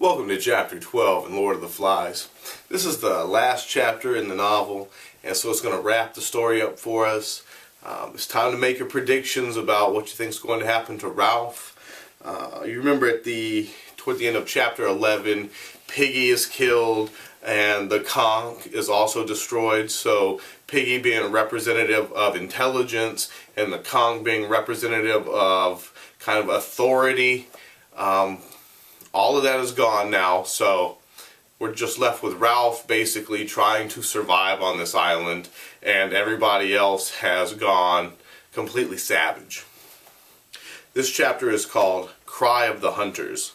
Welcome to Chapter 12 in Lord of the Flies. This is the last chapter in the novel, and so it's going to wrap the story up for us. It's time to make your predictions about what you think is going to happen to Ralph. You remember toward the end of Chapter 11, Piggy is killed and the conch is also destroyed. So Piggy being a representative of intelligence and the conch being representative of kind of authority. All of that is gone now, so we're just left with Ralph basically trying to survive on this island, and everybody else has gone completely savage. This chapter is called Cry of the Hunters.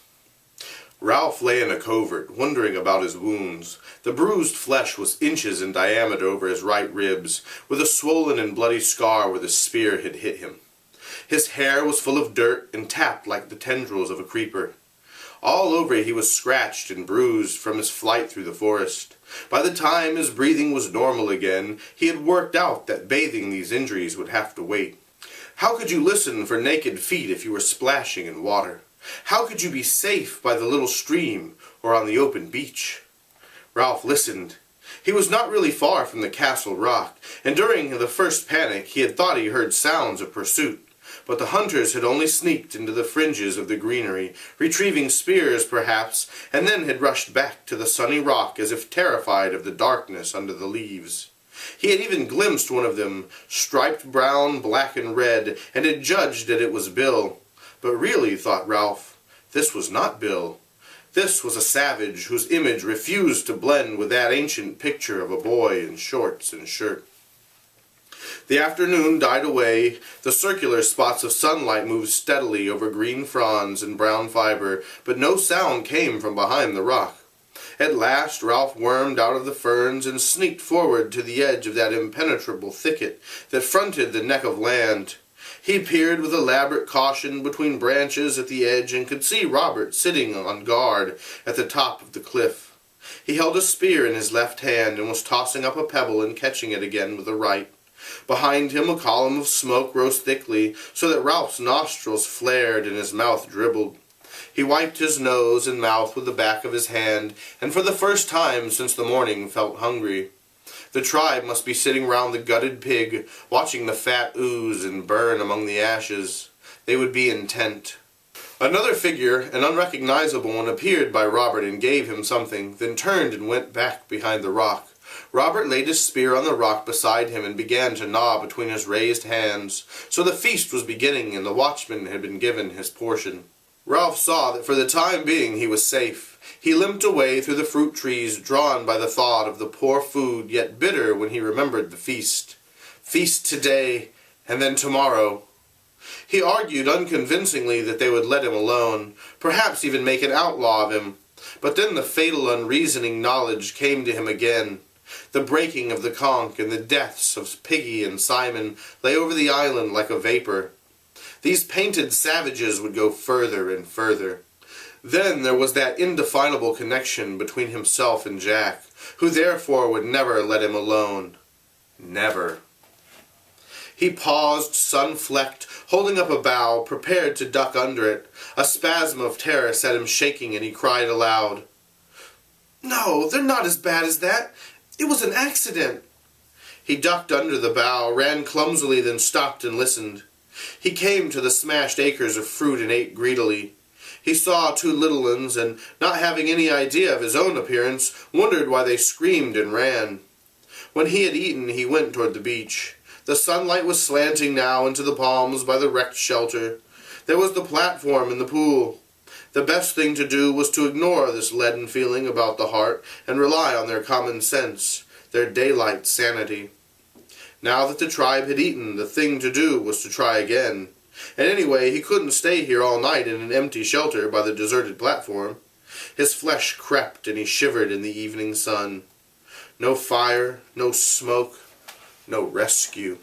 Ralph lay in a covert, wondering about his wounds. The bruised flesh was inches in diameter over his right ribs, with a swollen and bloody scar where the spear had hit him. His hair was full of dirt and tapped like the tendrils of a creeper. All over he was scratched and bruised from his flight through the forest. By the time his breathing was normal again, he had worked out that bathing these injuries would have to wait. How could you listen for naked feet if you were splashing in water? How could you be safe by the little stream or on the open beach? Ralph listened. He was not really far from the castle rock, and during the first panic he had thought he heard sounds of pursuit. But the hunters had only sneaked into the fringes of the greenery, retrieving spears perhaps, and then had rushed back to the sunny rock as if terrified of the darkness under the leaves. He had even glimpsed one of them, striped brown, black, and red, and had judged that it was Bill. But really, thought Ralph, this was not Bill. This was a savage whose image refused to blend with that ancient picture of a boy in shorts and shirt. The afternoon died away. The circular spots of sunlight moved steadily over green fronds and brown fiber, but no sound came from behind the rock. At last Ralph wormed out of the ferns and sneaked forward to the edge of that impenetrable thicket that fronted the neck of land. He peered with elaborate caution between branches at the edge and could see Robert sitting on guard at the top of the cliff. He held a spear in his left hand and was tossing up a pebble and catching it again with the right. Behind him a column of smoke rose thickly, so that Ralph's nostrils flared and his mouth dribbled. He wiped his nose and mouth with the back of his hand, and for the first time since the morning felt hungry. The tribe must be sitting round the gutted pig, watching the fat ooze and burn among the ashes. They would be intent. Another figure, an unrecognizable one, appeared by Robert and gave him something, then turned and went back behind the rock. Robert laid his spear on the rock beside him and began to gnaw between his raised hands. So the feast was beginning, and the watchman had been given his portion. Ralph saw that for the time being he was safe. He limped away through the fruit trees, drawn by the thought of the poor food, yet bitter when he remembered the feast. Feast today, and then tomorrow. He argued unconvincingly that they would let him alone, perhaps even make an outlaw of him. But then the fatal unreasoning knowledge came to him again. The breaking of the conch and the deaths of Piggy and Simon lay over the island like a vapor. These painted savages would go further and further. Then there was that indefinable connection between himself and Jack, who therefore would never let him alone. Never. He paused, sun-flecked, holding up a bough, prepared to duck under it. A spasm of terror set him shaking, and he cried aloud, "No, they're not as bad as that. It was an accident." He ducked under the bough, ran clumsily, then stopped and listened. He came to the smashed acres of fruit and ate greedily. He saw two little ones, and, not having any idea of his own appearance, wondered why they screamed and ran. When he had eaten, he went toward the beach. The sunlight was slanting now into the palms by the wrecked shelter. There was the platform and the pool. The best thing to do was to ignore this leaden feeling about the heart and rely on their common sense, their daylight sanity. Now that the tribe had eaten, the thing to do was to try again. And anyway, he couldn't stay here all night in an empty shelter by the deserted platform. His flesh crept and he shivered in the evening sun. No fire, no smoke, no rescue.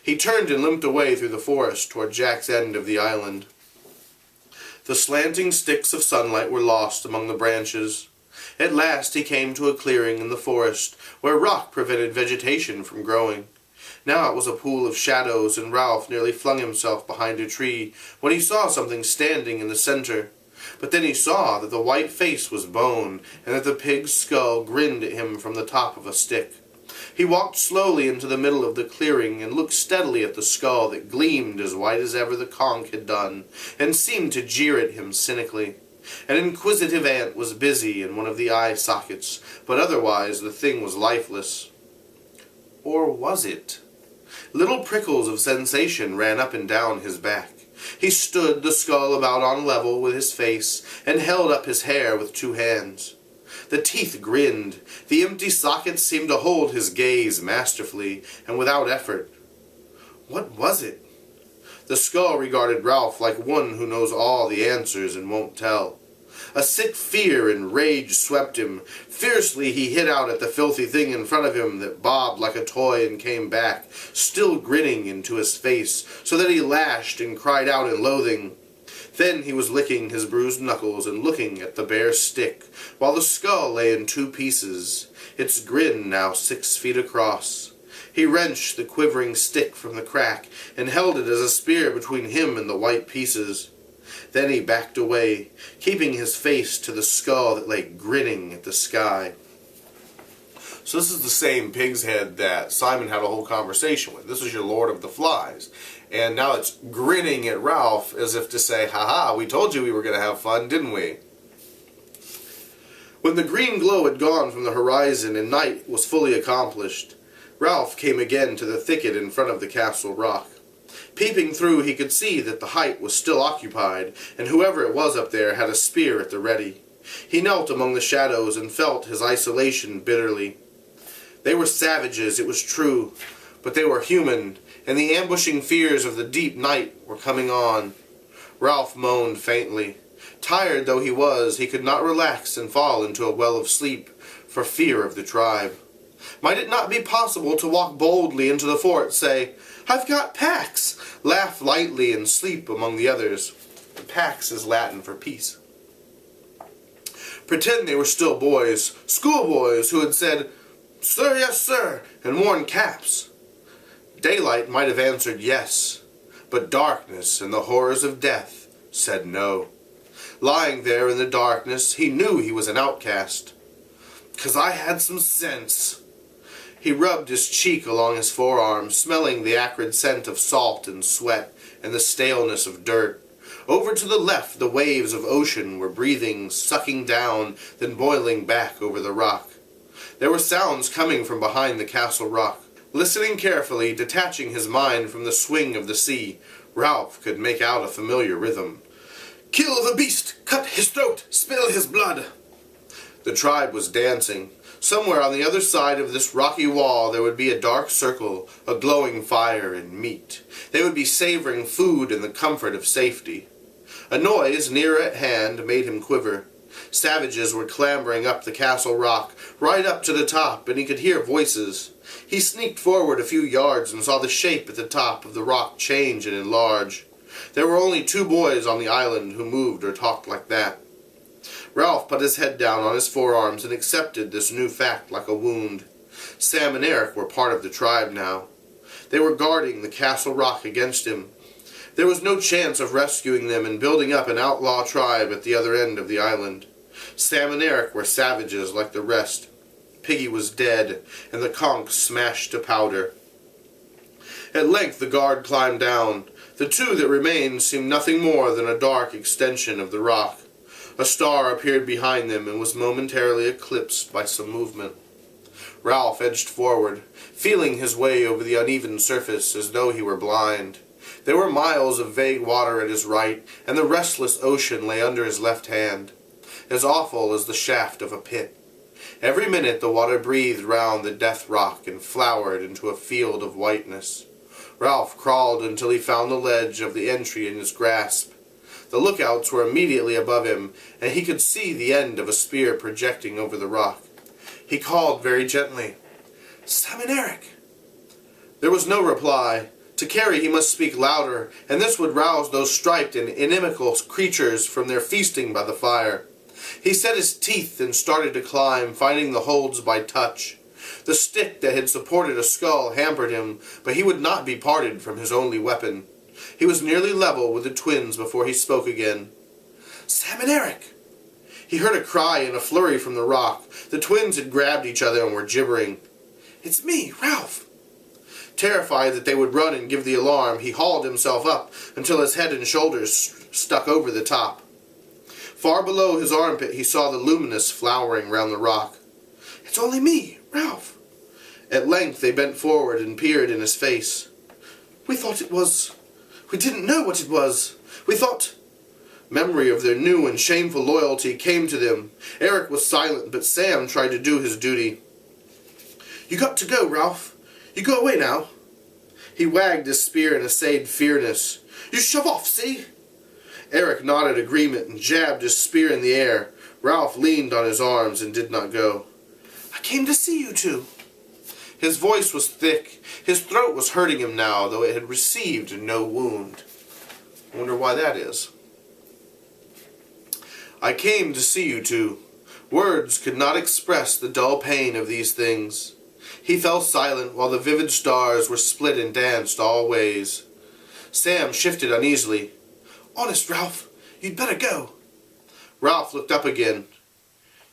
He turned and limped away through the forest toward Jack's end of the island. The slanting sticks of sunlight were lost among the branches. At last he came to a clearing in the forest, where rock prevented vegetation from growing. Now it was a pool of shadows, and Ralph nearly flung himself behind a tree when he saw something standing in the center. But then he saw that the white face was bone, and that the pig's skull grinned at him from the top of a stick. He walked slowly into the middle of the clearing, and looked steadily at the skull that gleamed as white as ever the conch had done, and seemed to jeer at him cynically. An inquisitive ant was busy in one of the eye sockets, but otherwise the thing was lifeless. Or was it? Little prickles of sensation ran up and down his back. He stood, the skull about on level with his face, and held up his hair with 2 hands. The teeth grinned. The empty sockets seemed to hold his gaze masterfully and without effort. What was it? The skull regarded Ralph like one who knows all the answers and won't tell. A sick fear and rage swept him. Fiercely he hit out at the filthy thing in front of him that bobbed like a toy and came back, still grinning into his face, so that he lashed and cried out in loathing. Then he was licking his bruised knuckles and looking at the bare stick, while the skull lay in 2 pieces, its grin now 6 feet across. He wrenched the quivering stick from the crack and held it as a spear between him and the white pieces. Then he backed away, keeping his face to the skull that lay grinning at the sky. So this is the same pig's head that Simon had a whole conversation with. This is your Lord of the Flies. And now it's grinning at Ralph as if to say, "Ha-ha, we told you we were going to have fun, didn't we?" When the green glow had gone from the horizon and night was fully accomplished, Ralph came again to the thicket in front of the castle rock. Peeping through, he could see that the height was still occupied, and whoever it was up there had a spear at the ready. He knelt among the shadows and felt his isolation bitterly. They were savages, it was true, but they were human, and the ambushing fears of the deep night were coming on. Ralph moaned faintly. Tired though he was, he could not relax and fall into a well of sleep for fear of the tribe. Might it not be possible to walk boldly into the fort, say, "I've got Pax," laugh lightly and sleep among the others? Pax is Latin for peace. Pretend they were still boys, schoolboys who had said, "Sir, yes, sir," and worn caps. Daylight might have answered yes, but darkness and the horrors of death said no. Lying there in the darkness, he knew he was an outcast. "'Cause I had some sense." He rubbed his cheek along his forearm, smelling the acrid scent of salt and sweat and the staleness of dirt. Over to the left the waves of ocean were breathing, sucking down, then boiling back over the rock. There were sounds coming from behind the castle rock. Listening carefully, detaching his mind from the swing of the sea, Ralph could make out a familiar rhythm. "Kill the beast! Cut his throat! Spill his blood!" The tribe was dancing. Somewhere on the other side of this rocky wall there would be a dark circle, a glowing fire and meat. They would be savoring food in the comfort of safety. A noise nearer at hand made him quiver. Savages were clambering up the castle rock, right up to the top, and he could hear voices. He sneaked forward a few yards and saw the shape at the top of the rock change and enlarge. There were only 2 boys on the island who moved or talked like that. Ralph put his head down on his forearms and accepted this new fact like a wound. Sam and Eric were part of the tribe now. They were guarding the castle rock against him. There was no chance of rescuing them and building up an outlaw tribe at the other end of the island. Sam and Eric were savages like the rest. Piggy was dead, and the conch smashed to powder. At length the guard climbed down. The 2 that remained seemed nothing more than a dark extension of the rock. A star appeared behind them and was momentarily eclipsed by some movement. Ralph edged forward, feeling his way over the uneven surface as though he were blind. There were miles of vague water at his right, and the restless ocean lay under his left hand, as awful as the shaft of a pit. Every minute the water breathed round the death rock and flowered into a field of whiteness. Ralph crawled until he found the ledge of the entry in his grasp. The lookouts were immediately above him, and he could see the end of a spear projecting over the rock. He called very gently, "Sam and Eric." There was no reply. To carry he must speak louder, and this would rouse those striped and inimical creatures from their feasting by the fire. He set his teeth and started to climb, finding the holds by touch. The stick that had supported a skull hampered him, but he would not be parted from his only weapon. He was nearly level with the twins before he spoke again. Sam and Eric! He heard a cry and a flurry from the rock. The twins had grabbed each other and were gibbering. It's me, Ralph! Terrified that they would run and give the alarm, he hauled himself up until his head and shoulders stuck over the top. Far below his armpit he saw the luminous flowering round the rock. It's only me, Ralph. At length they bent forward and peered in his face. We didn't know what it was. We thought... Memory of their new and shameful loyalty came to them. Eric was silent, but Sam tried to do his duty. You got to go, Ralph. You go away now. He wagged his spear and essayed fierceness. You shove off, see? Eric nodded agreement and jabbed his spear in the air. Ralph leaned on his arms and did not go. I came to see you two. His voice was thick. His throat was hurting him now, though it had received no wound. I wonder why that is. I came to see you two. Words could not express the dull pain of these things. He fell silent while the vivid stars were split and danced all ways. Sam shifted uneasily. Honest, Ralph, you'd better go. Ralph looked up again.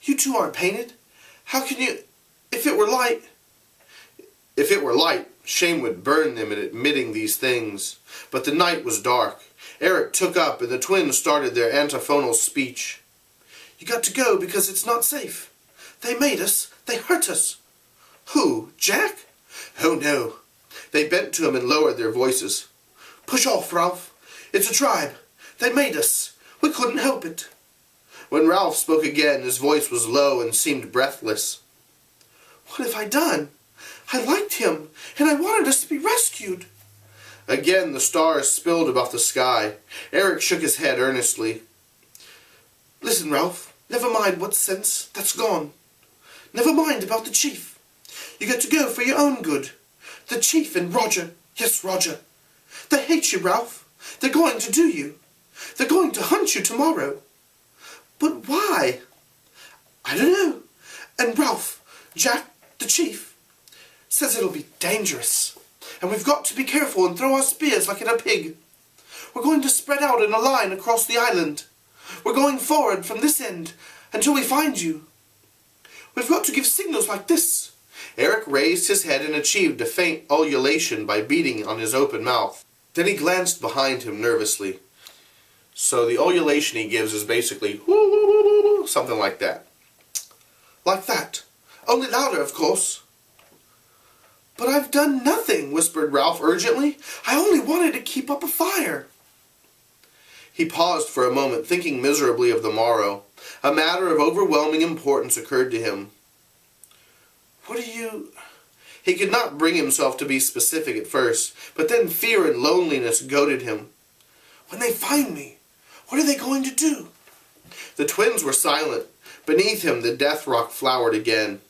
You two aren't painted. How can you... If it were light... If it were light, shame would burn them in admitting these things. But the night was dark. Eric took up and the twins started their antiphonal speech. You got to go because it's not safe. They made us. They hurt us. Who? Jack? Oh no. They bent to him and lowered their voices. Push off, Ralph. It's a tribe. They made us. We couldn't help it. When Ralph spoke again, his voice was low and seemed breathless. What have I done? I liked him, and I wanted us to be rescued. Again the stars spilled about the sky. Eric shook his head earnestly. Listen, Ralph, never mind what sense, that's gone. Never mind about the chief. You got to go for your own good. The chief and Roger, yes, Roger. They hate you, Ralph. They're going to do you. They're going to hunt you tomorrow. But why? I don't know. And Ralph, Jack, the chief, says it'll be dangerous. And we've got to be careful and throw our spears like in a pig. We're going to spread out in a line across the island. We're going forward from this end until we find you. We've got to give signals like this. Eric raised his head and achieved a faint ululation by beating on his open mouth. Then he glanced behind him nervously. So the ululation he gives is basically whoo, woo, woo, woo, woo, something like that. Like that. Only louder, of course. But I've done nothing, whispered Ralph urgently. I only wanted to keep up a fire. He paused for a moment, thinking miserably of the morrow. A matter of overwhelming importance occurred to him. What are you... He could not bring himself to be specific at first, but then fear and loneliness goaded him. When they find me, what are they going to do? The twins were silent. Beneath him, the death rock flowered again.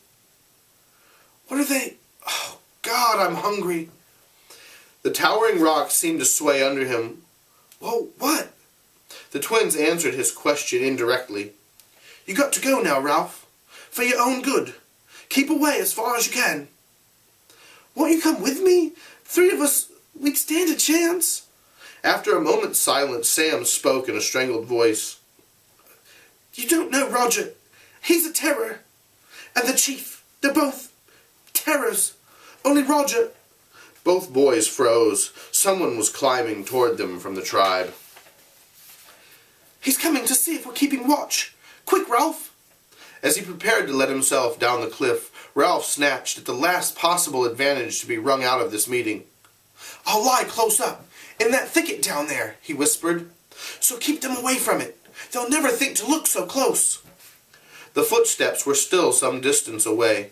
What are they... Oh, God, I'm hungry. The towering rock seemed to sway under him. Well, what? The twins answered his question indirectly. You got to go now, Ralph. For your own good. Keep away as far as you can. Won't you come with me? 3 of us, we'd stand a chance. After a moment's silence, Sam spoke in a strangled voice. You don't know Roger. He's a terror. And the chief, they're both terrors. Only Roger... Both boys froze. Someone was climbing toward them from the tribe. He's coming to see if we're keeping watch. Quick, Ralph! As he prepared to let himself down the cliff, Ralph snatched at the last possible advantage to be wrung out of this meeting. I'll lie close up, in that thicket down there, he whispered. So keep them away from it. They'll never think to look so close. The footsteps were still some distance away.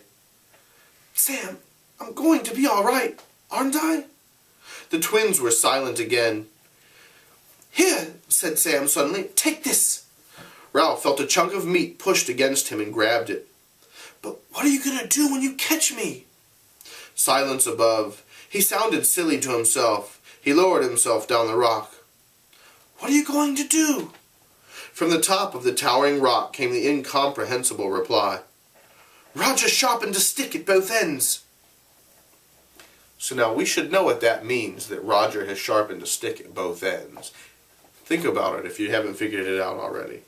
Sam, I'm going to be all right, aren't I? The twins were silent again. Here, said Sam suddenly, take this. Ralph felt a chunk of meat pushed against him and grabbed it. But what are you going to do when you catch me? Silence above. He sounded silly to himself. He lowered himself down the rock. What are you going to do? From the top of the towering rock came the incomprehensible reply. Roger sharpened a stick at both ends. So now we should know what that means, that Roger has sharpened a stick at both ends. Think about it if you haven't figured it out already.